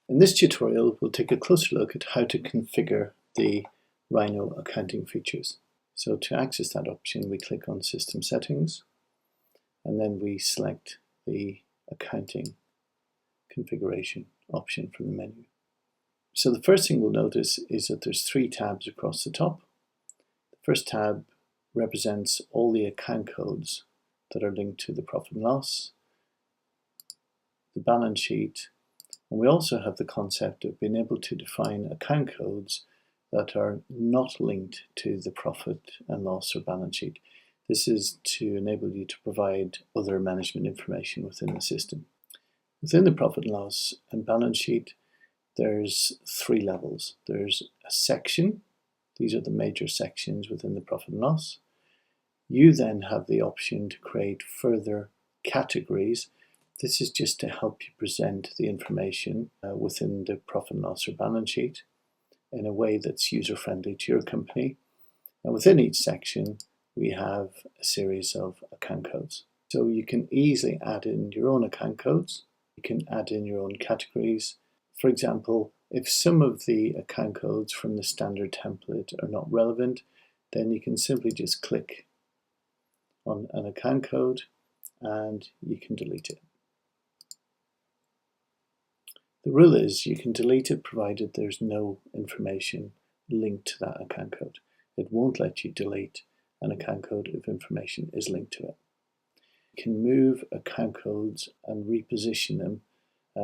In this tutorial, we'll take a closer look at how to configure the Rhino accounting features. So to access that option, we click on System Settings, and then we select the Accounting Configuration option from the menu. So the first thing we'll notice is that there's 3 tabs across the top. The first tab represents all the account codes that are linked to the profit and loss, the balance sheet, and we also have the concept of being able to define account codes that are not linked to the profit and loss or balance sheet. This is to enable you to provide other management information within the system. Within the profit and loss and balance sheet, there's 3 levels. There's a section. These are the major sections within the profit and loss. You then have the option to create further categories. This is just to help you present the information within the profit and loss or balance sheet in a way that's user-friendly to your company. And within each section, we have a series of account codes. So you can easily add in your own account codes. You can add in your own categories. For example, if some of the account codes from the standard template are not relevant, then you can simply just click on an account code and you can delete it. The rule is you can delete it provided there's no information linked to that account code. It won't let you delete an account code if information is linked to it. You can move account codes and reposition them.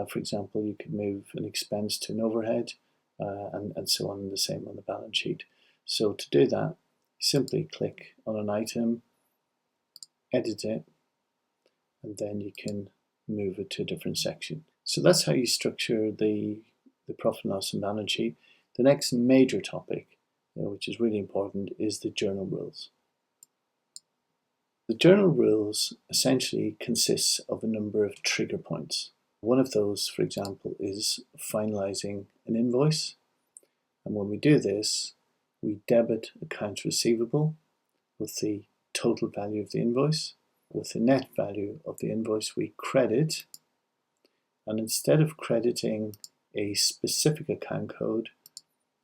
For example, you could move an expense to an overhead and so on, and the same on the balance sheet. So to do that, simply click on an item, edit it, and then you can move it to a different section. So that's how you structure the profit and loss and balance sheet. The next major topic, which is really important, is the journal rules. The journal rules essentially consists of a number of trigger points. One of those, for example, is finalizing an invoice. And when we do this, we debit accounts receivable with the total value of the invoice. With the net value of the invoice, we credit. And instead of crediting a specific account code,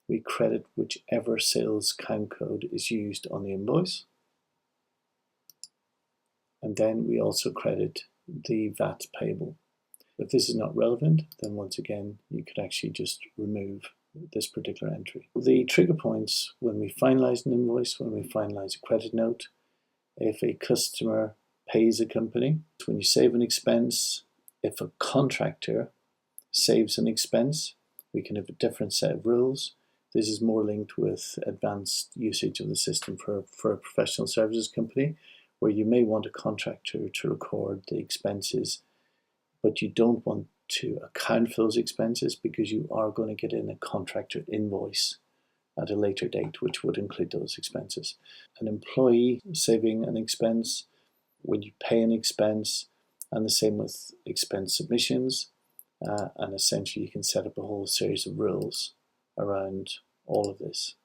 we credit whichever sales account code is used on the invoice. And then we also credit the VAT payable. If this is not relevant, then once again, you could actually just remove this particular entry. The trigger points when we finalize an invoice, when we finalize a credit note, if a customer pays a company, when you save an expense, if a contractor saves an expense, we can have a different set of rules. This is more linked with advanced usage of the system for a professional services company, where you may want a contractor to record the expenses, but you don't want to account for those expenses because you are going to get in a contractor invoice at a later date, which would include those expenses. An employee saving an expense, when you pay an expense, and the same with expense submissions, and essentially you can set up a whole series of rules around all of this.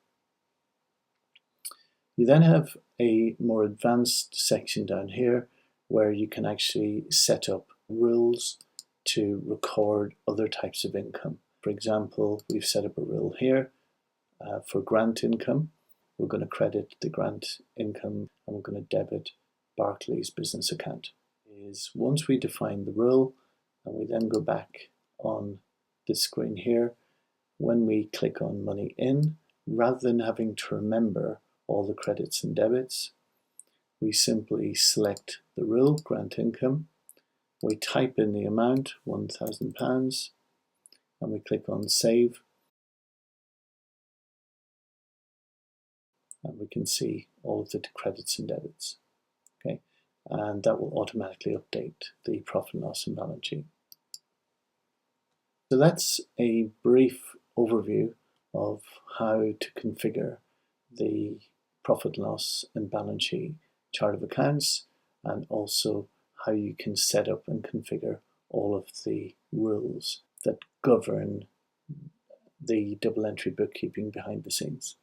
You then have a more advanced section down here where you can actually set up rules to record other types of income. For example, we've set up a rule here for grant income. We're going to credit the grant income and we're going to debit Barclays business account. Once we define the rule and we then go back on this screen here, when we click on money in, rather than having to remember all the credits and debits, we simply select the rule, grant income, we type in the amount, £1,000, and we click on save, and we can see all of the credits and debits. Okay, and that will automatically update the profit and loss and balance sheet. So that's a brief overview of how to configure the profit, loss and balance sheet chart of accounts, and also how you can set up and configure all of the rules that govern the double entry bookkeeping behind the scenes.